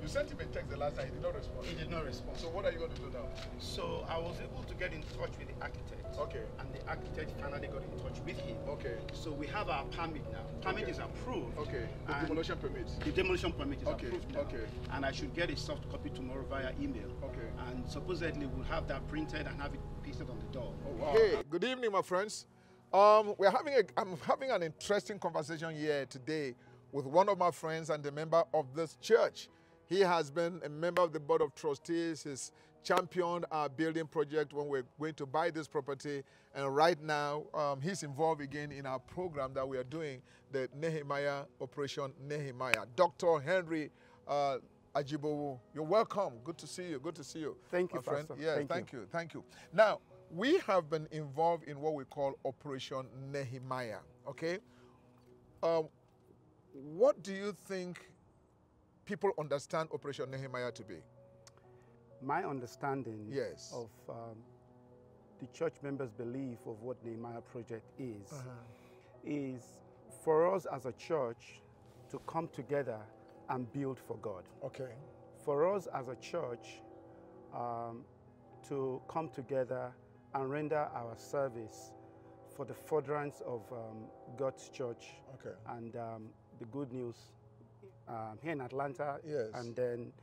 You sent him a text the last time, he did not respond. He did not respond. So what are you going to do now? So I was able to get in touch with the architect. Okay. And the architect finally got in touch with him. Okay. So we have our permit now. Permit is approved. Okay. The demolition permit. The demolition permit is okay. approved now. Okay. And I should get a soft copy tomorrow via email. Okay. And supposedly we'll have that printed and have it pasted on the door. Oh, wow. Hey, good evening, my friends. I'm having an interesting conversation here today with one of my friends and a member of this church. He has been a member of the board of trustees. He's championed our building project when we're going to buy this property. And right now, he's involved again in our program that we are doing, the Nehemiah Operation Nehemiah. Dr. Henry Ajibowo, you're welcome. Good to see you. Good to see you. Thank you, my friend. Pastor. Yeah, thank you. Thank you. Now, we have been involved in what we call Operation Nehemiah, okay? What do you think people understand Operation Nehemiah to be? My understanding yes. of the church members' belief of what Nehemiah Project is for us as a church to come together and build for God. Okay. For us as a church to come together and render our service for the furtherance of God's church. Okay. And the good news here in Atlanta, yes. and then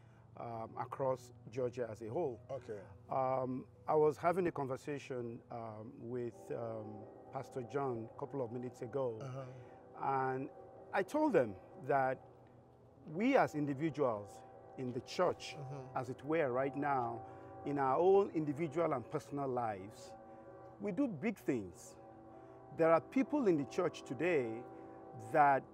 across Georgia as a whole. Okay. I was having a conversation with Pastor John a couple of minutes ago, and I told them that we as individuals in the church, as it were right now, in our own individual and personal lives, we do big things. There are people in the church today that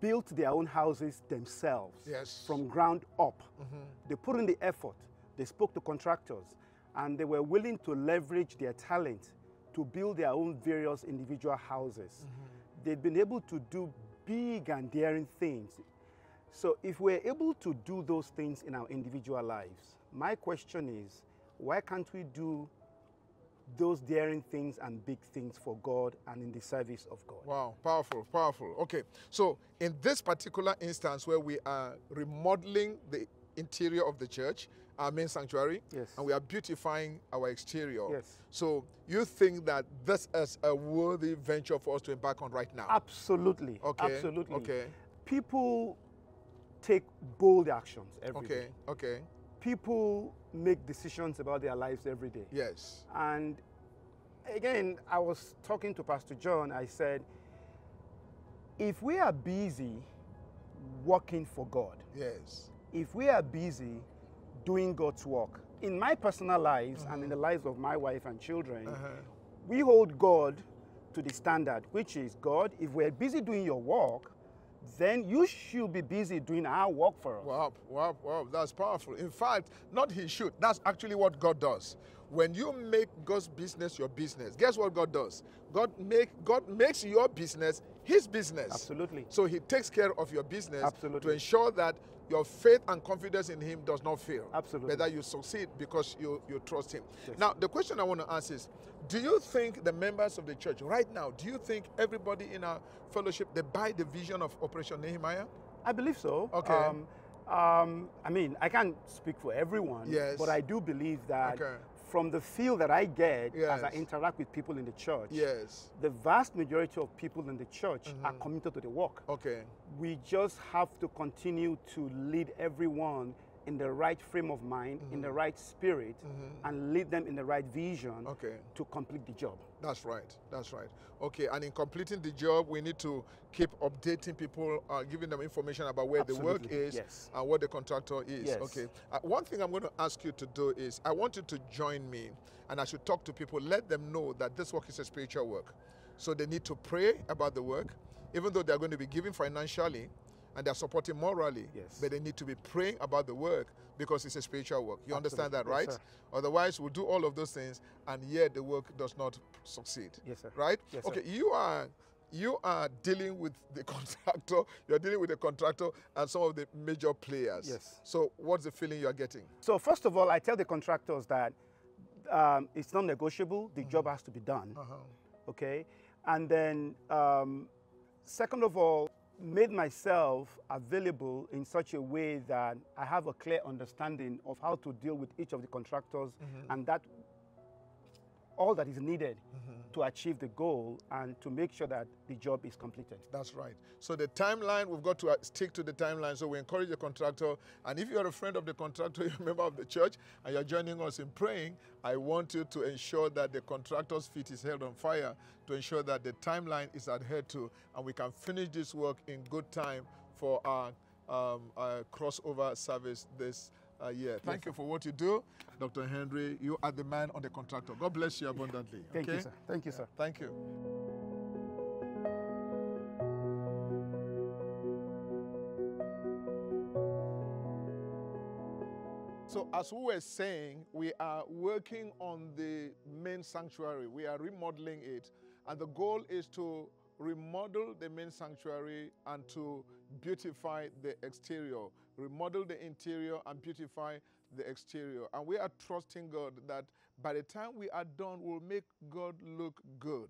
built their own houses themselves, yes. from ground up. They put in the effort, they spoke to contractors, and they were willing to leverage their talent to build their own various individual houses. They've been able to do big and daring things. So if we're able to do those things in our individual lives, my question is, why can't we do those daring things and big things for God and in the service of God? Wow, powerful, powerful. Okay, so in this particular instance where we are remodeling the interior of the church, our main sanctuary, yes. and we are beautifying our exterior. Yes. So you think that this is a worthy venture for us to embark on right now? Absolutely. Okay. Absolutely. Okay. People take bold actions every day. Okay. People make decisions about their lives every day. Yes. And again, I was talking to Pastor John. I said, if we are busy working for God, yes. if we are busy doing God's work, in my personal lives and in the lives of my wife and children, we hold God to the standard, which is, God, if we're busy doing your work, then you should be busy doing our work for us. Wow, wow, wow, that's powerful. In fact, not he should. That's actually what God does. When you make God's business your business, guess what God does? God makes your business his business. Absolutely. So he takes care of your business. Absolutely. To ensure that your faith and confidence in him does not fail. Absolutely. Whether you succeed because you trust him. Yes. Now, the question I want to ask is, do you think the members of the church right now, do you think everybody in our fellowship, they buy the vision of Operation Nehemiah? I believe so. Okay. I mean, I can't speak for everyone, yes. but I do believe that okay. from the feel that I get yes. as I interact with people in the church, yes. the vast majority of people in the church are committed to the work. Okay. We just have to continue to lead everyone in the right frame of mind, in the right spirit, and lead them in the right vision to complete the job. That's right. That's right. Okay, and in completing the job, we need to keep updating people, giving them information about where Absolutely. the work is yes. and what the contractor is. Yes. Okay. One thing I'm going to ask you to do is, I want you to join me, and I should talk to people, let them know that this work is a spiritual work. So they need to pray about the work, even though they're going to be giving financially, and they're supporting morally, yes. but they need to be praying about the work because it's a spiritual work. You Absolutely. understand that, right? Yes, Otherwise, we'll do all of those things, and yet the work does not succeed. Yes, sir. Right? Yes, okay, sir. you are dealing with the contractor, you're dealing with the contractor and some of the major players. Yes. So what's the feeling you're getting? So first of all, I tell the contractors that it's not negotiable, the job has to be done. Okay? And then second of all, made myself available in such a way that I have a clear understanding of how to deal with each of the contractors, and that all that is needed to achieve the goal and to make sure that the job is completed. That's right. So the timeline, we've got to stick to the timeline. So we encourage the contractor. And if you're a friend of the contractor, you're a member of the church, and you're joining us in praying, I want you to ensure that the contractor's feet is held on fire to ensure that the timeline is adhered to, and we can finish this work in good time for our crossover service this year. Thank you for what you do, Dr. Henry. You are the man on the contractor. God bless you abundantly. Thank you, sir. Thank you, sir. Thank you. So as we were saying, we are working on the main sanctuary. We are remodeling it, and the goal is to remodel the main sanctuary and to beautify the exterior, remodel the interior and beautify the exterior. And we are trusting God that by the time we are done, we'll make God look good.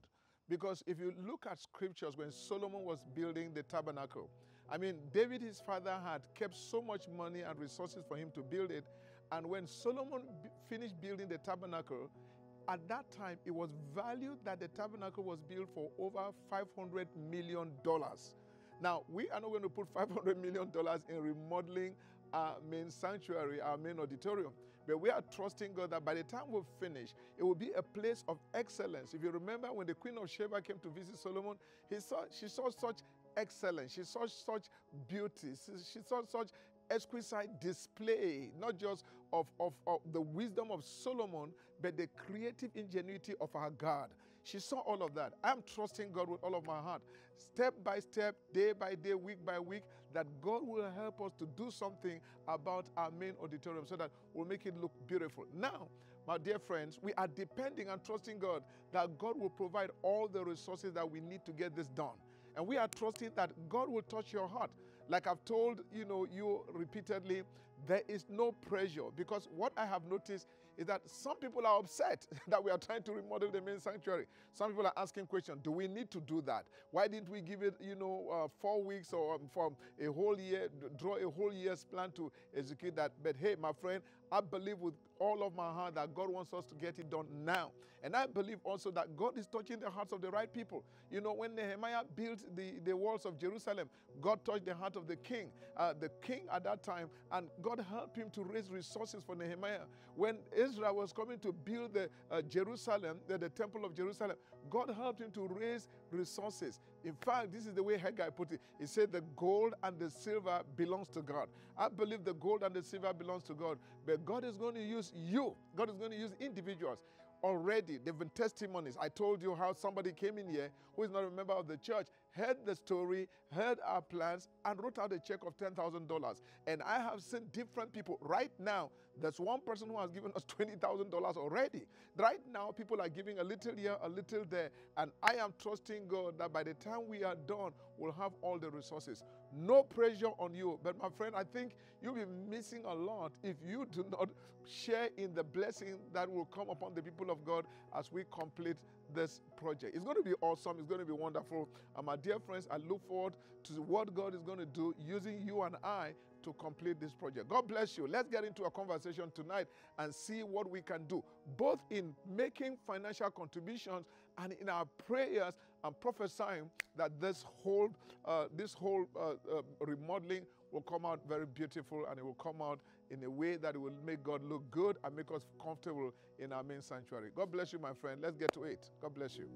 Because if you look at scriptures, when Solomon was building the tabernacle, I mean, David, his father, had kept so much money and resources for him to build it. And when Solomon finished building the tabernacle, at that time, it was valued that the tabernacle was built for over $500 million. Now, we are not going to put $500 million in remodeling our main sanctuary, our main auditorium. But we are trusting God that by the time we finish, it will be a place of excellence. If you remember when the Queen of Sheba came to visit Solomon, she saw such excellence. She saw such beauty. She saw such exquisite display, not just of the wisdom of Solomon, but the creative ingenuity of our God. She saw all of that. I'm trusting God with all of my heart, step by step, day by day, week by week, that God will help us to do something about our main auditorium so that we'll make it look beautiful. Now, my dear friends, we are depending and trusting God that God will provide all the resources that we need to get this done. And we are trusting that God will touch your heart. Like I've told you repeatedly, there is no pressure, because what I have noticed is that some people are upset that we are trying to remodel the main sanctuary. Some people are asking questions, do we need to do that? Why didn't we give it 4 weeks or for a whole year, draw a whole year's plan to execute that? But hey, my friend, I believe with all of my heart that God wants us to get it done now. And I believe also that God is touching the hearts of the right people. You know, when Nehemiah built the walls of Jerusalem, God touched the heart of the king at that time, and God helped him to raise resources for Nehemiah. When Israel was coming to build the temple of Jerusalem, God helped him to raise resources. In fact, this is the way Haggai put it. He said the gold and the silver belongs to God. I believe the gold and the silver belongs to God, but God is going to use you. God is going to use individuals. Already, there have been testimonies. I told you how somebody came in here who is not a member of the church, heard the story, heard our plans, and wrote out a check of $10,000. And I have seen different people. Right now, there's one person who has given us $20,000 already. Right now, people are giving a little here, a little there. And I am trusting God that by the time we are done, we'll have all the resources. No pressure on you. But my friend, I think you'll be missing a lot if you do not share in the blessing that will come upon the people of God as we complete this project. It's going to be awesome. It's going to be wonderful. And my dear friends, I look forward to what God is going to do using you and I to complete this project. God bless you. Let's get into a conversation tonight and see what we can do, both in making financial contributions and in our prayers and prophesying that this whole remodeling will come out very beautiful, and it will come out in a way that it will make God look good and make us comfortable in our main sanctuary. God bless you, my friend. Let's get to it. God bless you.